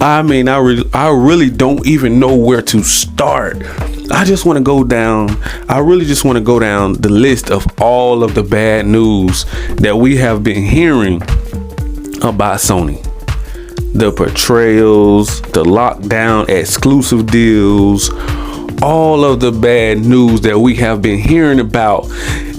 I mean, I really don't even know where to start. I just want to go down. I really just want to go down the list of all of the bad news that we have been hearing about Sony. The portrayals, the lockdown exclusive deals, all of the bad news that we have been hearing about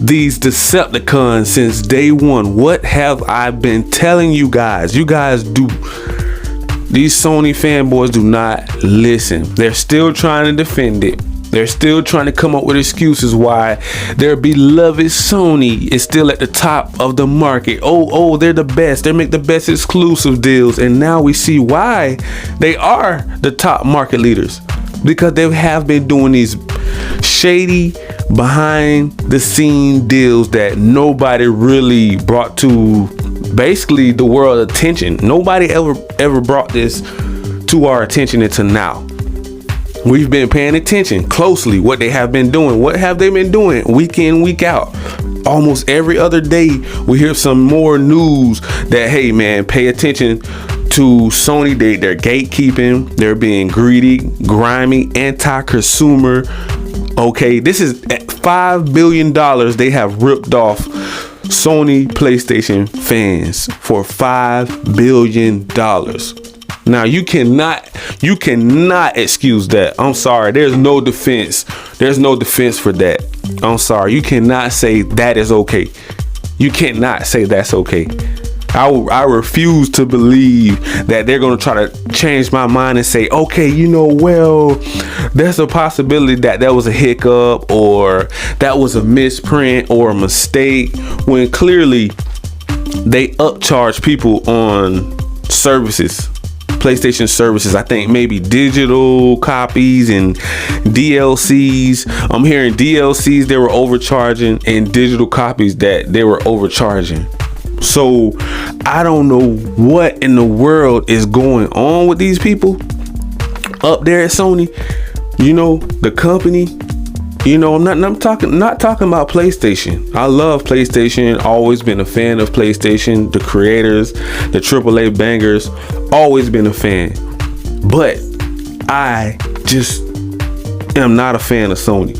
these Decepticons since day one. What have I been telling you guys? You guys do. These Sony fanboys do not listen. They're still trying to defend it. They're still trying to come up with excuses why their beloved Sony is still at the top of the market. Oh, they're the best. They make the best exclusive deals. And now we see why they are the top market leaders. Because they have been doing these shady, behind the scene deals that nobody really brought to basically the world attention. Nobody ever brought this to our attention until now. We've been paying attention closely what they have been doing. What have they been doing week in, week out? Almost every other day we hear some more news that, hey man, pay attention to Sony. They're gatekeeping, they're being greedy, grimy, anti-consumer. Okay, this is $5 billion they have ripped off Sony PlayStation fans for $5 billion. Now you cannot excuse that. I'm sorry. There's no defense. There's no defense for that. I'm sorry. You cannot say that is okay. You cannot say that's okay. I refuse to believe that they're going to try to change my mind and say, okay, well, there's a possibility that was a hiccup or that was a misprint or a mistake, when clearly they upcharge people on services. PlayStation services. I think maybe digital copies and DLCs. I'm hearing DLCs they were overcharging and digital copies that they were overcharging. So I don't know what in the world is going on with these people up there at Sony. The company. I'm not talking about PlayStation. I love PlayStation. Always been a fan of PlayStation. The creators, the AAA bangers, always been a fan. But I just am not a fan of Sony,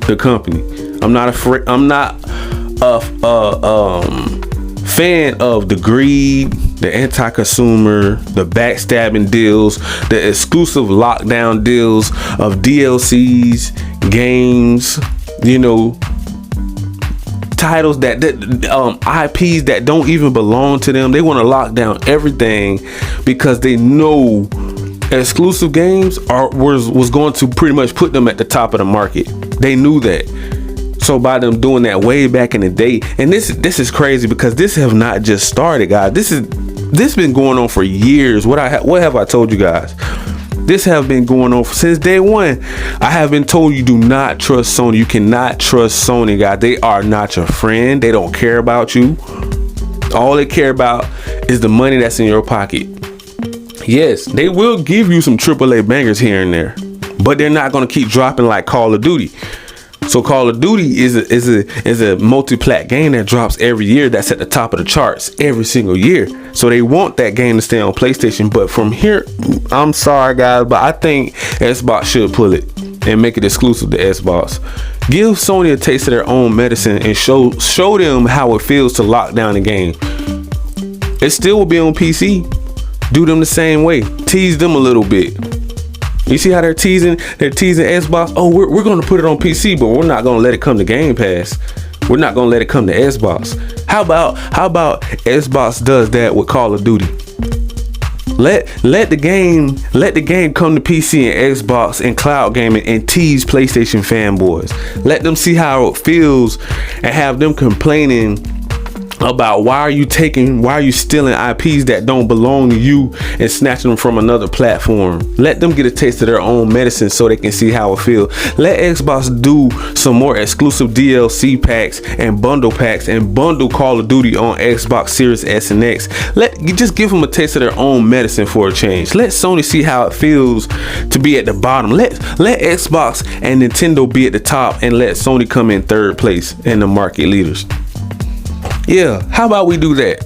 the company. I'm not a fan of the greed, the anti-consumer, the backstabbing deals, the exclusive lockdown deals of DLCs, games, titles that IPs that don't even belong to them. They want to lock down everything because they know exclusive games was going to pretty much put them at the top of the market. They knew that. So by them doing that way back in the day, and this is crazy because this have not just started, guys. This been going on for years. What have I told you guys? This have been going on since day one. I have been told you do not trust Sony. You cannot trust Sony, guys. They are not your friend. They don't care about you. All they care about is the money that's in your pocket. Yes, they will give you some AAA bangers here and there, but they're not going to keep dropping like Call of Duty. So Call of Duty is a multi-plat game that drops every year. That's at the top of the charts every single year. So they want that game to stay on PlayStation. But from here, I'm sorry guys, but I think Xbox should pull it and make it exclusive to Xbox. Give Sony a taste of their own medicine and show them how it feels to lock down the game. It still will be on PC. Do them the same way. Tease them a little bit. You see how they're teasing Xbox? Oh, we're going to put it on PC, but we're not going to let it come to Game Pass. We're not going to let it come to Xbox. How about Xbox does that with Call of Duty? Let the game come to PC and Xbox and cloud gaming and tease PlayStation fanboys. Let them see how it feels and have them complaining about why are you stealing IPs that don't belong to you and snatching them from another platform. Let them get a taste of their own medicine so they can see how it feels. Let Xbox do some more exclusive DLC packs and bundle Call of Duty on Xbox Series S and X. Just give them a taste of their own medicine for a change. Let Sony see how it feels to be at the bottom. Let Xbox and Nintendo be at the top and let Sony come in third place in the market leaders. Yeah, how about we do that?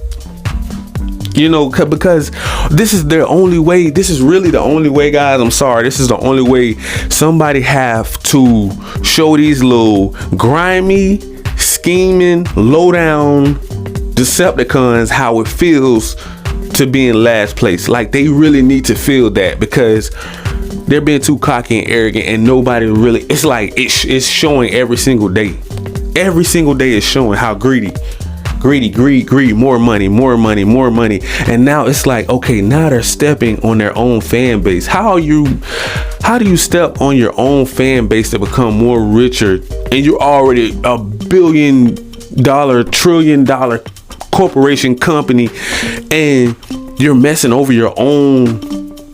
You know, because this is their only way. This is really the only way, guys. I'm sorry. This is the only way somebody have to show these little grimy, scheming, low down Decepticons how it feels to be in last place. Like, they really need to feel that, because they're being too cocky and arrogant, and nobody really, it's like it's showing every single day. Every single day is showing how greedy, more money. And now it's like, okay, now they're stepping on their own fan base. How do you step on your own fan base to become more richer, and you're already a $1 billion, $1 trillion corporation company, and you're messing over your own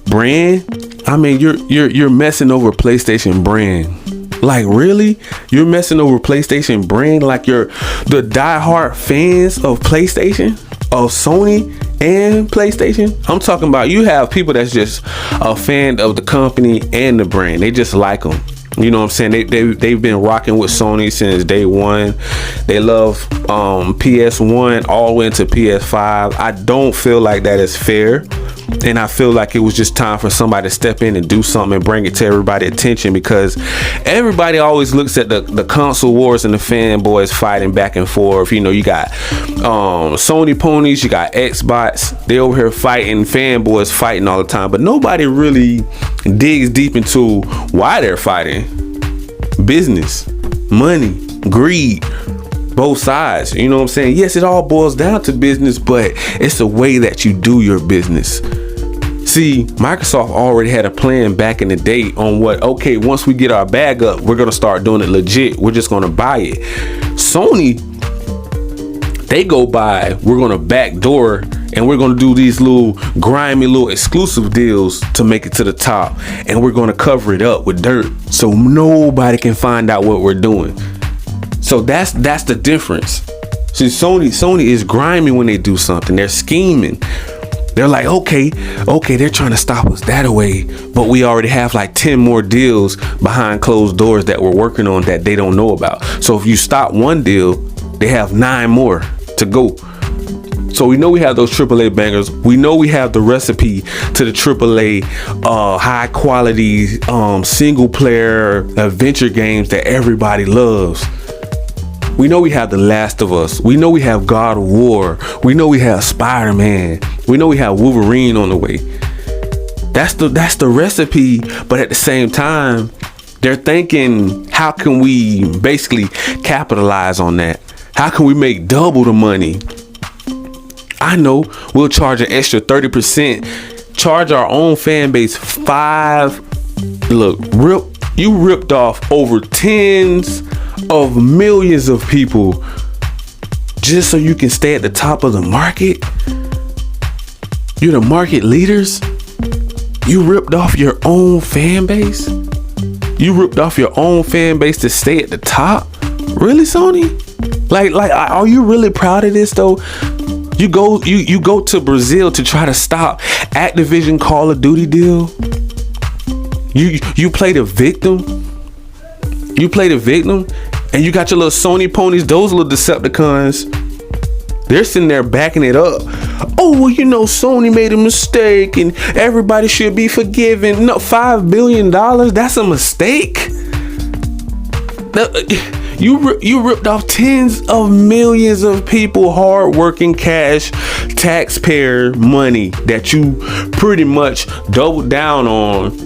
brand? I mean, you're messing over PlayStation brand. Like, really? You're messing over PlayStation brand? Like, you're the diehard fans of PlayStation, of Sony and PlayStation? I'm talking about, you have people that's just a fan of the company and the brand. They just like them. You know what I'm saying? They've been rocking with Sony since day one. They love PS1 all the way into PS5. I don't feel like that is fair. And I feel like it was just time for somebody to step in and do something and bring it to everybody's attention, because everybody always looks at the console wars and the fanboys fighting back and forth. You know, you got Sony ponies, you got Xbox. They over here fighting, fanboys fighting all the time, but nobody really digs deep into why they're fighting. Business, money, greed. Both sides, you know what I'm saying? Yes, it all boils down to business, but it's the way that you do your business. See, Microsoft already had a plan back in the day on what, okay, once we get our bag up, we're going to start doing it legit. We're just going to buy it. Sony, they go by, we're going to backdoor, and we're going to do these little grimy little exclusive deals to make it to the top. And we're going to cover it up with dirt so nobody can find out what we're doing. So that's the difference. See, Sony is grimy when they do something. They're scheming. They're like, okay, they're trying to stop us that way, but we already have like 10 more deals behind closed doors that we're working on that they don't know about. So if you stop one deal, they have 9 more to go. So we know we have those AAA bangers. We know we have the recipe to the AAA high quality single player adventure games that everybody loves. We know we have The Last of Us. We know we have God of War. We know we have Spider-Man. We know we have Wolverine on the way. That's the recipe. But at the same time, they're thinking, how can we basically capitalize on that? How can we make double the money? I know, we'll charge an extra 30%. Charge our own fan base Look, you ripped off over tens of millions of people just so you can stay at the top of the market. You're the market leaders. You ripped off your own fan base. You ripped off your own fan base to stay at the top. Really, Sony? Like, are you really proud of this though? You go to Brazil to try to stop Activision Call of Duty deal. You play the victim. You play the victim, and you got your little Sony ponies, those little Decepticons. They're sitting there backing it up. Oh, well, you know, Sony made a mistake and everybody should be forgiven. No, $5 billion, that's a mistake. You ripped off tens of millions of people, hard-working cash, taxpayer money that you pretty much doubled down on.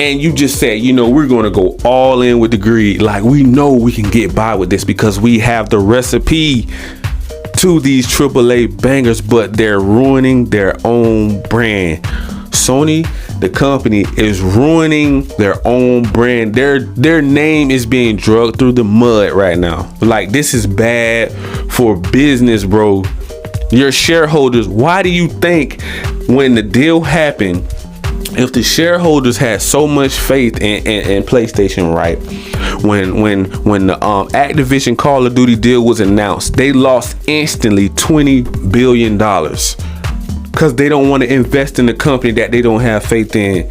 And you just said, you know, we're going to go all in with the greed. Like, we know we can get by with this because we have the recipe to these AAA bangers, but they're ruining their own brand. Sony, the company, is ruining their own brand. Their name is being dragged through the mud right now. Like, this is bad for business, bro. Your shareholders, why do you think when the deal happened, if the shareholders had so much faith in PlayStation, right? When the Activision Call of Duty deal was announced, they lost instantly $20 billion because they don't want to invest in a company that they don't have faith in.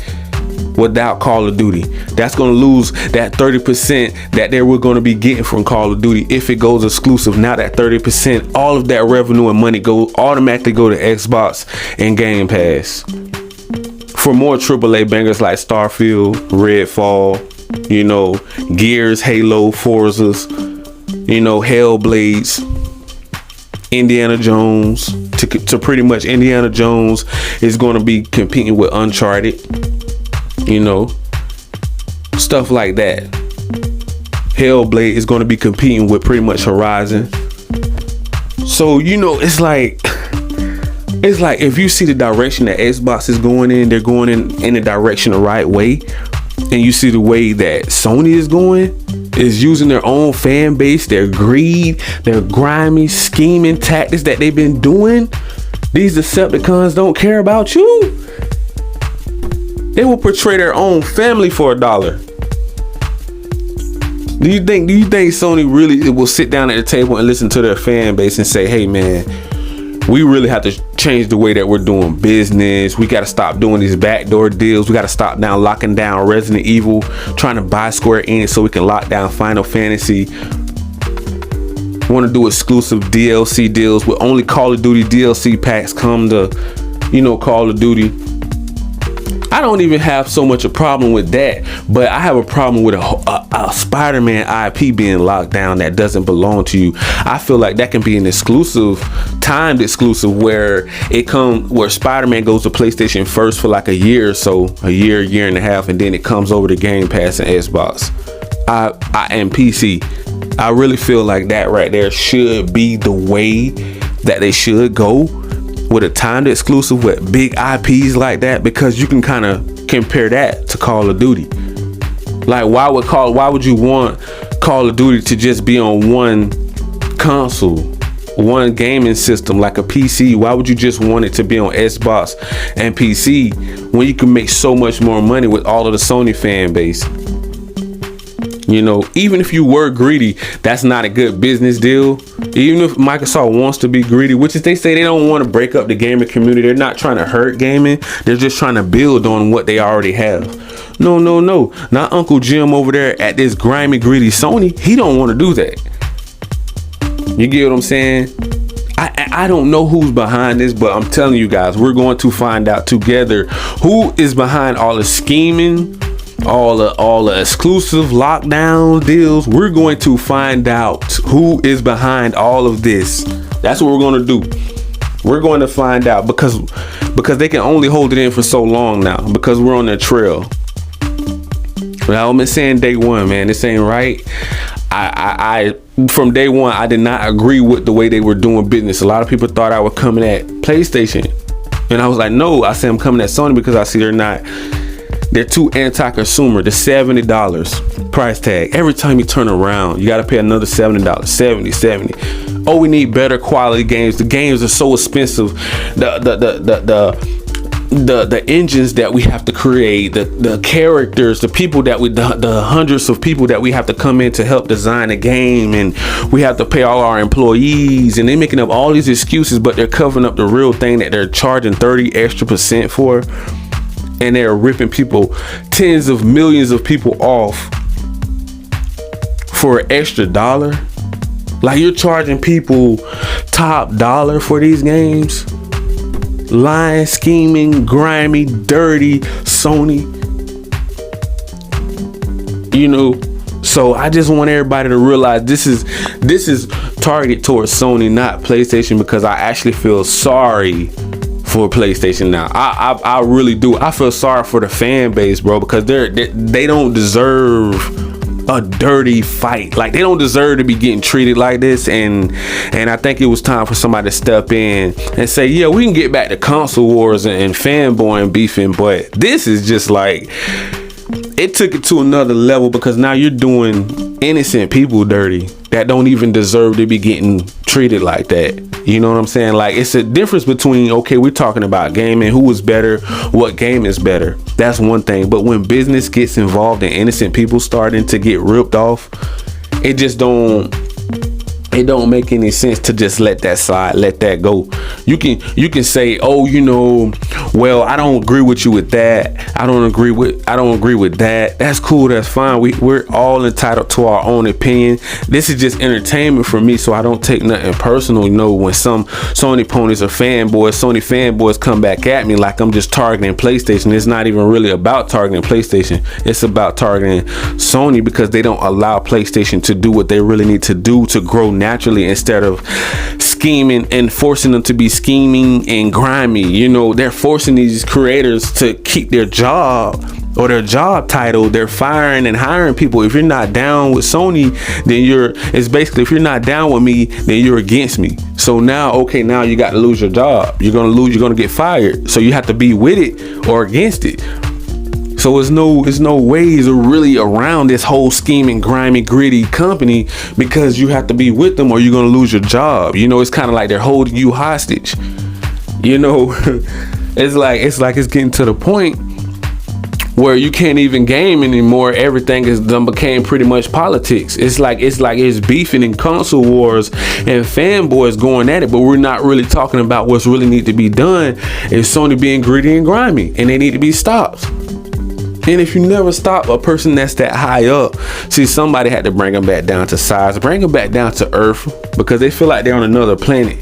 without Call of Duty. That's going to lose that 30% that they were going to be getting from Call of Duty if it goes exclusive. Now that 30%, all of that revenue and money automatically go to Xbox and Game Pass. For more AAA bangers like Starfield, Redfall, you know, Gears, Halo, Forzas, you know, Hellblades, Indiana Jones, to pretty much Indiana Jones is going to be competing with Uncharted, you know, stuff like that. Hellblade is going to be competing with pretty much Horizon. So, you know, it's like if you see the direction that Xbox is going in, they're going in the direction the right way. And you see the way that Sony is going, is using their own fan base, their greed, their grimy scheming tactics that they've been doing. These Decepticons don't care about you. They will portray their own family for $1. Do you think Sony really will sit down at the table and listen to their fan base and say, hey man, we really have to change the way that we're doing business. We got to stop doing these backdoor deals. We got to stop now locking down Resident Evil, trying to buy Square Enix so we can lock down Final Fantasy. Want to do exclusive DLC deals with only Call of Duty DLC packs come to, you know, Call of Duty. I don't even have so much a problem with that, but I have a problem with a Spider-Man IP being locked down that doesn't belong to you. I feel like that can be an exclusive, timed exclusive, where Spider-Man goes to PlayStation first for like a year or so, a year and a half, and then it comes over to Game Pass and Xbox and PC. I really feel like that right there should be the way that they should go, with a timed exclusive with big IPs like that, because you can kind of compare that to Call of Duty. Like, why would you want Call of Duty to just be on one console, one gaming system like a PC? Why would you just want it to be on Xbox and PC when you can make so much more money with all of the Sony fan base? You know, even if you were greedy, that's not a good business deal. Even if Microsoft wants to be greedy, which is they say they don't want to break up the gaming community. They're not trying to hurt gaming. They're just trying to build on what they already have. No. Not Uncle Jim over there at this grimy, greedy Sony. He don't want to do that. You get what I'm saying? I don't know who's behind this, but I'm telling you guys, we're going to find out together who is behind all the scheming, all the exclusive lockdown deals. We're going to find out who is behind all of this. That's what we're going to do. We're going to find out because they can only hold it in for so long now, because we're on their trail. But I've been saying day one, man, this ain't right. I from day one, I did not agree with the way they were doing business. A lot of people thought I was coming at PlayStation, and I was like, no, I said I'm coming at Sony because I see they're too anti-consumer. The $70 price tag. Every time you turn around, you got to pay another $70. 70. Oh, we need better quality games. The games are so expensive. The engines that we have to create, the characters, the people that the hundreds of people that we have to come in to help design a game, and we have to pay all our employees, and they're making up all these excuses, but they're covering up the real thing that they're charging 30% extra for. And they're ripping people, tens of millions of people off for an extra $1. Like, you're charging people top dollar for these games. Lying, scheming, grimy, dirty Sony. You know, so I just want everybody to realize this is targeted towards Sony, not PlayStation, because I actually feel sorry for PlayStation now. I really do. I feel sorry for the fan base, bro, because they don't deserve a dirty fight. Like, they don't deserve to be getting treated like this. And I think it was time for somebody to step in and say, yeah, we can get back to console wars and fanboy and beefing, but this is just like, it took it to another level, because now you're doing innocent people dirty that don't even deserve to be getting treated like that. You know what I'm saying? Like, it's a difference between, okay, we're talking about gaming, who is better, what game is better. That's one thing. But when business gets involved and innocent people starting to get ripped off, it it don't make any sense to just let that slide, let that go. You can say, oh, well, I don't agree with you with that. I don't agree with that. That's cool. That's fine. We're all entitled to our own opinion. This is just entertainment for me, so I don't take nothing personal. When some Sony ponies or Sony fanboys come back at me like I'm just targeting PlayStation. It's not even really about targeting PlayStation. It's about targeting Sony, because they don't allow PlayStation to do what they really need to do to grow naturally, instead of scheming and forcing them to be scheming and grimy. They're forcing these creators to keep their job or their job title. They're firing and hiring people. If you're not down with Sony, then it's basically, if you're not down with me, then you're against me. So now you got to lose your job. You're going to get fired. So you have to be with it or against it. So there's no ways really around this whole scheming, grimy, gritty company, because you have to be with them or you're going to lose your job. It's kind of like they're holding you hostage. It's like it's getting to the point where you can't even game anymore. Everything became pretty much politics. It's like it's beefing in console wars and fanboys going at it, but we're not really talking about what's really need to be done. Is Sony being gritty and grimy, and they need to be stopped. And if you never stop a person that's that high up, see, somebody had to bring them back down to size, bring them back down to earth, because they feel like they're on another planet.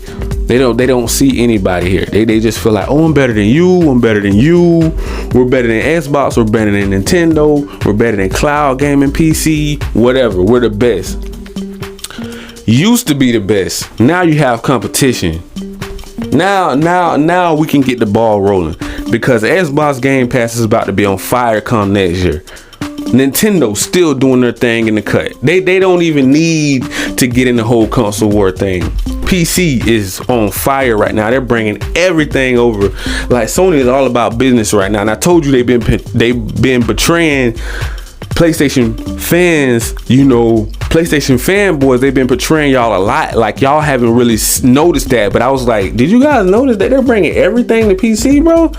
They don't see anybody here. They just feel like, oh, I'm better than you. I'm better than you. We're better than Xbox. We're better than Nintendo. We're better than cloud gaming, PC, whatever. We're the best. Used to be the best. Now you have competition. Now we can get the ball rolling, because Xbox Game Pass is about to be on fire come next year. Nintendo still doing their thing in the cut. They don't even need to get in the whole console war thing. PC is on fire right now. They're bringing everything over. Like, Sony is all about business right now. And I told you they've been betraying PlayStation fans. PlayStation fanboys, they've been portraying y'all a lot. Like, y'all haven't really noticed that, but I was like, did you guys notice that they're bringing everything to PC, bro?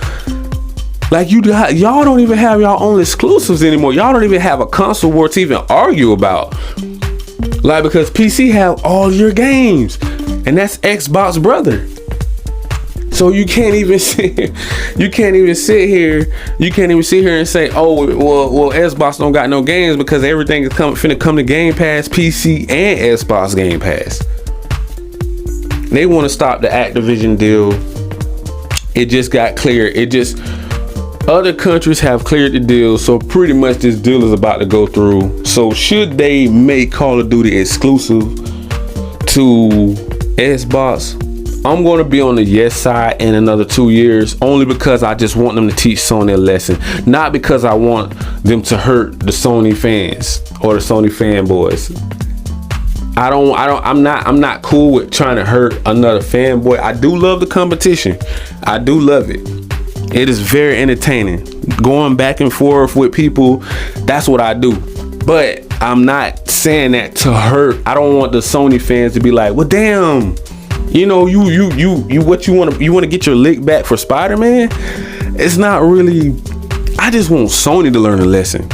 Like, y'all don't even have y'all own exclusives anymore. Y'all don't even have a console war to even argue about. Like, because PC have all your games, and that's Xbox brother. So you can't even sit here and say, oh, well, Xbox don't got no games, because everything is finna come to Game Pass, PC, and Xbox Game Pass. They want to stop the Activision deal. It just got cleared. Other countries have cleared the deal, so pretty much this deal is about to go through. So should they make Call of Duty exclusive to Xbox, I'm going to be on the yes side in another 2 years, only because I just want them to teach Sony a lesson, not because I want them to hurt the Sony fans or the Sony fanboys. I'm not cool with trying to hurt another fanboy. I do love the competition. I do love it. It is very entertaining. Going back and forth with people, that's what I do. But I'm not saying that to hurt. I don't want the Sony fans to be like, well, damn, you what you want to get your lick back for Spider-Man? It's not really. I just want Sony to learn a lesson.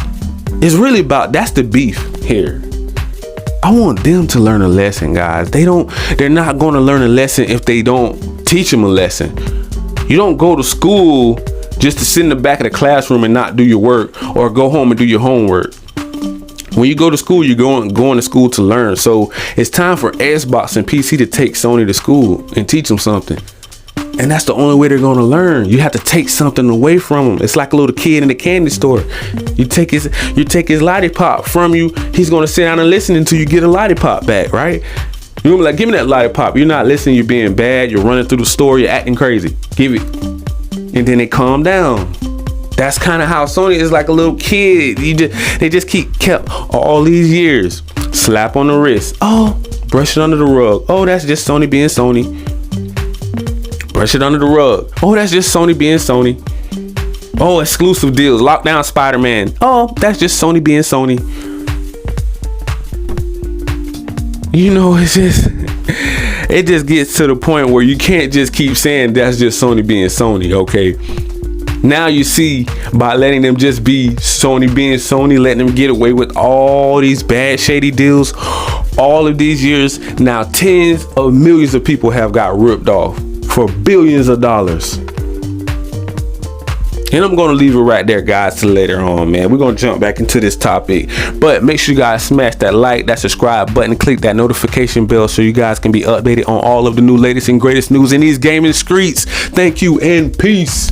It's really about, that's the beef here. I want them to learn a lesson, guys. They're not going to learn a lesson if they don't teach them a lesson. You don't go to school just to sit in the back of the classroom and not do your work, or go home and do your homework. When you go to school, you're going to school to learn. So it's time for Xbox and PC to take Sony to school and teach them something. And that's the only way they're going to learn. You have to take something away from them. It's like a little kid in the candy store. You take his lollipop from you. He's going to sit down and listen until you get a lollipop back, right? You're gonna be like, give me that lollipop. You're not listening. You're being bad. You're running through the store. You're acting crazy. Give it. And then they calm down. That's kind of how Sony is, like a little kid. They just kept all these years. Slap on the wrist. Oh, brush it under the rug. Oh, that's just Sony being Sony. Brush it under the rug. Oh, that's just Sony being Sony. Oh, exclusive deals. Lockdown Spider-Man. Oh, that's just Sony being Sony. It just gets to the point where you can't just keep saying that's just Sony being Sony, okay? Now you see, by letting them just be Sony being Sony, letting them get away with all these bad, shady deals, all of these years, now tens of millions of people have got ripped off for billions of dollars. And I'm going to leave it right there, guys, till later on, man. We're going to jump back into this topic. But make sure you guys smash that like, that subscribe button, click that notification bell so you guys can be updated on all of the new latest and greatest news in these gaming streets. Thank you and peace.